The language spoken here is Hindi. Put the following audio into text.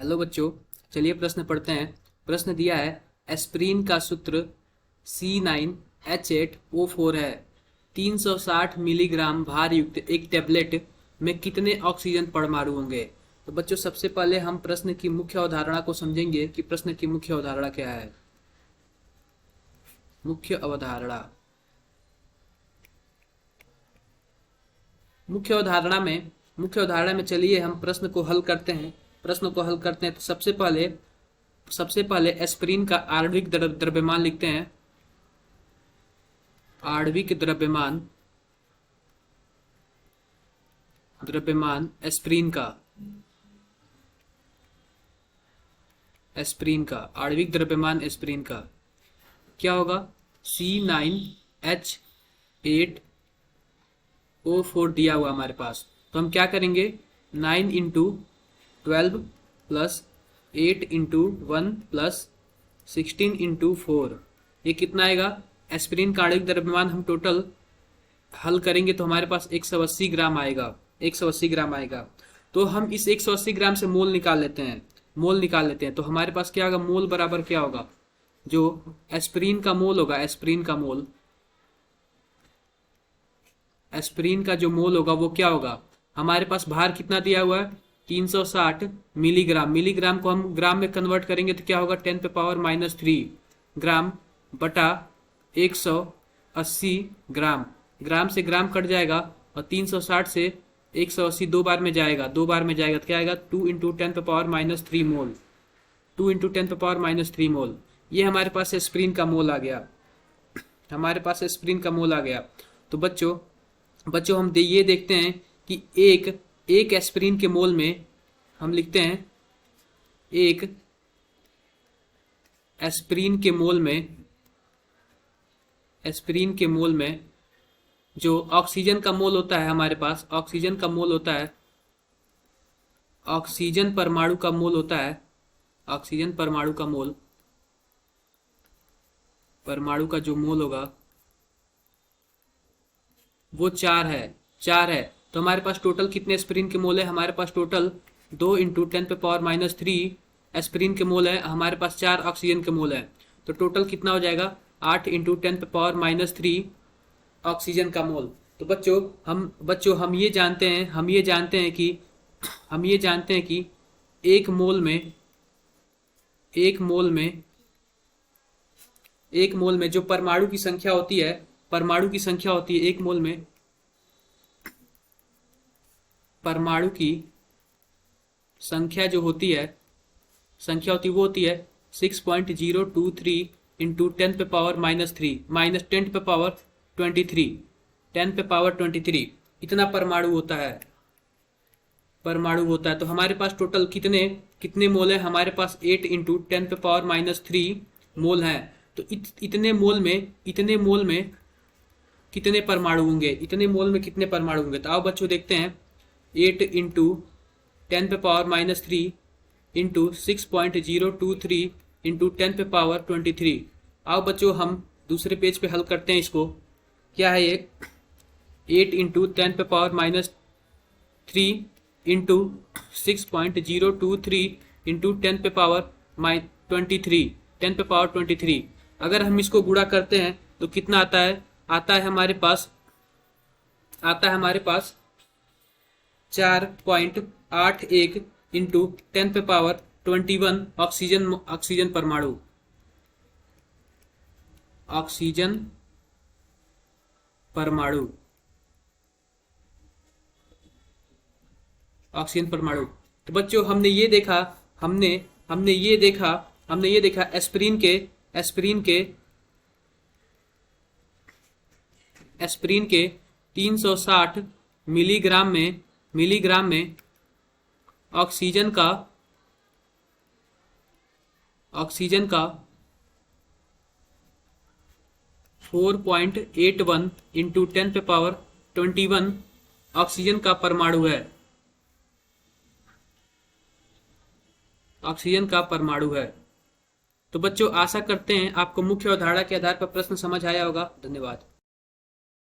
हेलो बच्चों, चलिए प्रश्न पढ़ते हैं। प्रश्न दिया है एस्प्रीन का सूत्र C9H8O4 है। 360 मिलीग्राम भार युक्त एक टेबलेट में कितने ऑक्सीजन परमाणु होंगे। तो बच्चों, सबसे पहले हम प्रश्न की मुख्य अवधारणा को समझेंगे कि प्रश्न की मुख्य अवधारणा क्या है। मुख्य अवधारणा मुख्य अवधारणा में चलिए हम प्रश्न को हल करते हैं। तो सबसे पहले एस्प्रीन का आणविक द्रव्यमान लिखते हैं। आणविक द्रव्यमान एस्प्रीन का आणविक द्रव्यमान एस्प्रीन का क्या होगा। C9H8O4 दिया हुआ हमारे पास, तो हम क्या करेंगे, 9 into 12 plus 8 into 1 plus 16 into 4, ये कितना आएगा। एस्प्रीन का आणविक द्रव्यमान हम टोटल हल करेंगे तो हमारे पास 180 ग्राम आएगा। 180 ग्राम आएगा, तो हम इस 180 ग्राम से मोल निकाल लेते हैं। तो हमारे पास क्या होगा, मोल बराबर क्या होगा, जो एस्प्रीन का मोल होगा, एस्प्रीन का जो मोल होगा वो क्या होगा। हमारे पास भार कितना दिया हुआ है, 360 मिलीग्राम को हम ग्राम में कन्वर्ट करेंगे तो क्या होगा, 10⁻³ ग्राम बटा 180 ग्राम। ग्राम से ग्राम कट जाएगा और 360 से 180 दो बार में जाएगा तो क्या आएगा, 2 इंटू 10⁻³ मोल। 2 इंटू 10⁻³ मोल, ये हमारे पास एस्प्रीन का मोल आ गया। तो बच्चों हम ये देखते हैं कि एक एस्प्रीन के मोल में हम लिखते हैं, एक एस्प्रीन के मोल में जो ऑक्सीजन का मोल होता है हमारे पास, ऑक्सीजन परमाणु का मोल होता है, परमाणु का जो मोल होगा वो 4 है। तो हमारे पास टोटल कितने एस्प्रीन के मोल है, हमारे पास टोटल 2 इंटू 10⁻³ एस्प्रीन के मोल है, हमारे पास 4 ऑक्सीजन के मोल है। तो टोटल कितना हो जाएगा, 8 इंटू 10⁻³ ऑक्सीजन का मोल। तो बच्चों हम ये जानते हैं कि एक मोल में जो परमाणु की संख्या होती है, एक मोल में परमाणु की संख्या जो होती है, वो होती है 6.023 इंटू 10⁻³ माइनस 10⁻23 इतना परमाणु होता है। तो हमारे पास टोटल कितने मोल है, हमारे पास 8 इंटू 10⁻³ मोल है। तो इतने मोल में कितने परमाणु होंगे, तो आओ बच्चों देखते हैं। 8 इंटू 10⁻³ इंटू 6.023 इंटू 10⁻23। आओ बच्चों हम दूसरे पेज पे हल करते हैं इसको। क्या है ये, 8 इंटू 10⁻³ इंटू 6.023 इंटू 10⁻23। अगर हम इसको गुणा करते हैं तो कितना आता है, हमारे पास 4.81 इंटू 10⁻21 ऑक्सीजन परमाणु। तो बच्चों हमने ये देखा एस्प्रीन के 360 मिलीग्राम में ऑक्सीजन का 4.81 इंटू 10⁻21 ऑक्सीजन का परमाणु है। तो बच्चों आशा करते हैं आपको मुख्य अवधारणा के आधार पर प्रश्न समझ आया होगा। धन्यवाद।